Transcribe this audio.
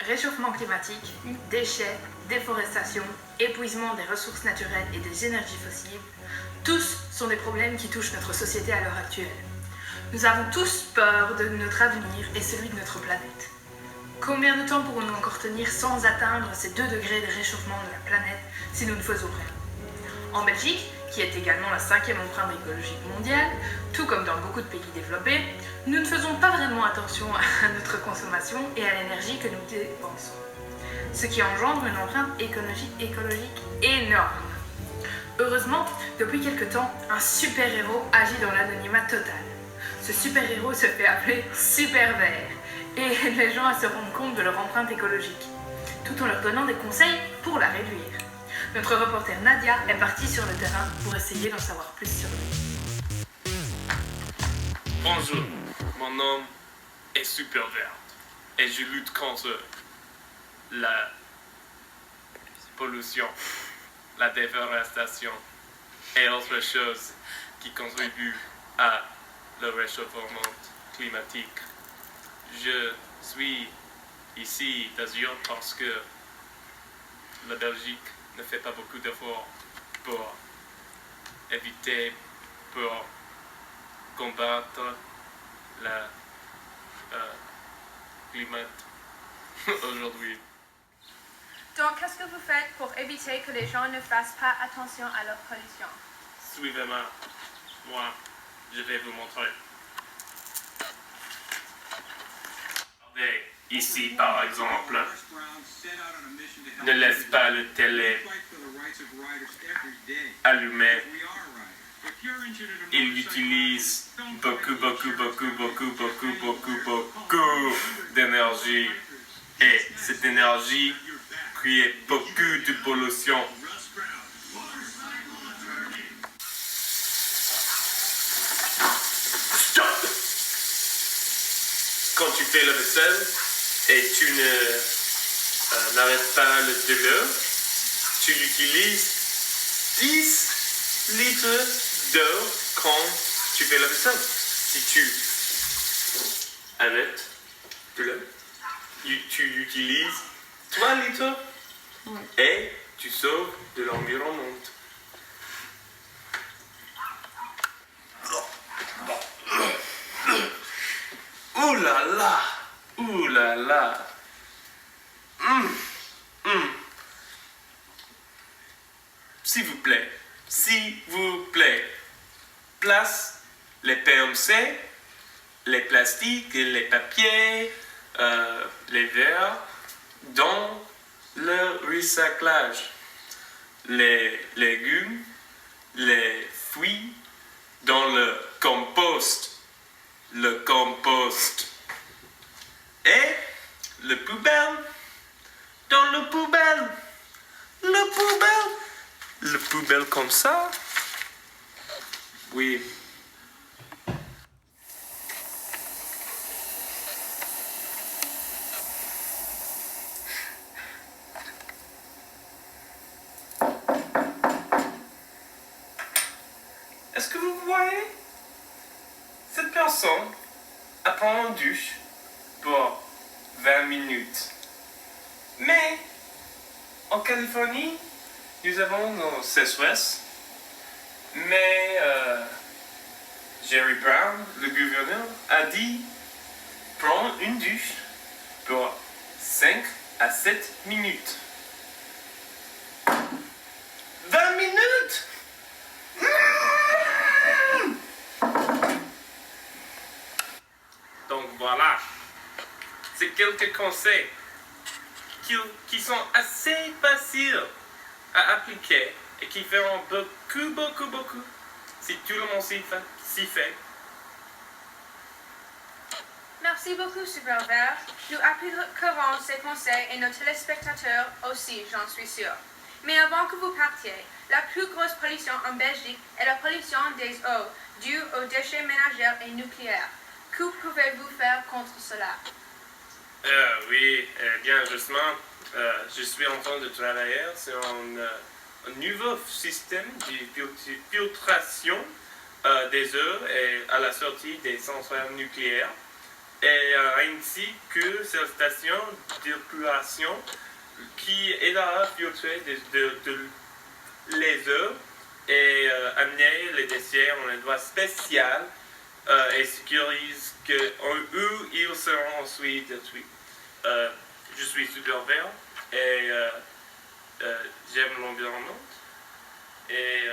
Réchauffement climatique, déchets, déforestation, épuisement des ressources naturelles et des énergies fossiles, tous sont des problèmes qui touchent notre société à l'heure actuelle. Nous avons tous peur de notre avenir et celui de notre planète. Combien de temps pourrons-nous encore tenir sans atteindre ces 2 degrés de réchauffement de la planète si nous ne faisons rien? En Belgique, qui est également la 5e empreinte écologique mondiale, tout comme dans beaucoup de pays développés, nous ne faisons pas vraiment attention à notre consommation et à l'énergie que nous dépensons, ce qui engendre une empreinte écologique énorme. Heureusement, depuis quelque temps, un super-héros agit dans l'anonymat total. Ce super-héros se fait appeler Super Vert et les gens se rendent compte de leur empreinte écologique, tout en leur donnant des conseils pour la réduire. Notre reporter Nadia est partie sur le terrain pour essayer d'en savoir plus sur lui. Bonjour, mon nom est Super Vert et je lutte contre la pollution, la déforestation et autres choses qui contribuent à le réchauffement climatique. Je suis ici d'Azur parce que la Belgique ne fait pas beaucoup d'efforts pour éviter, pour combattre la climat aujourd'hui. Donc, qu'est-ce que vous faites pour éviter que les gens ne fassent pas attention à leur pollution? Suivez-moi, moi, je vais vous montrer. Regardez, ici par exemple, ne laisse pas le télé allumé. Il utilise beaucoup d'énergie et cette énergie crée beaucoup de pollution. Stop! Quand tu fais la vaisselle et tu n'arrêtes pas de l'eau, tu utilises 10 litres d'eau quand tu fais la vaisselle. Si tu arrêtes de l'eau, tu utilises 3 litres et tu sauves de l'environnement. Ouh là là! Ouh là là! S'il vous plaît, place les PMC, les plastiques, les papiers, les verres dans le recyclage. Les légumes, les fruits dans le compost. Le compost. Et le poubelle dans le poubelle. Le poubelle. Le poubelle comme ça. Oui. Est-ce que vous voyez? Cette personne a pris une douche pour 20 minutes. Mais en Californie, nous avons nos sécheresses. Mais Jerry Brown, le gouverneur, a dit prendre une douche pour 5 à 7 minutes. 20 minutes! Donc voilà, c'est quelques conseils qui sont assez faciles à appliquer et qui feront beaucoup si tout le monde s'y fait. Merci beaucoup, Super Vert. Nous appliquerons ces conseils et nos téléspectateurs aussi, j'en suis sûre. Mais avant que vous partiez, la plus grosse pollution en Belgique est la pollution des eaux due aux déchets ménagers et nucléaires. Que pouvez-vous faire contre cela? Oui, bien justement, je suis en train de travailler sur un nouveau système de filtration des eaux et à la sortie des centrales nucléaires. et ainsi que cette station d'épuration qui aidera à filtrer les eaux et amener les déchets en un endroit spécial et sécurise où ils seront ensuite détruits. Je suis super vert et j'aime l'environnement et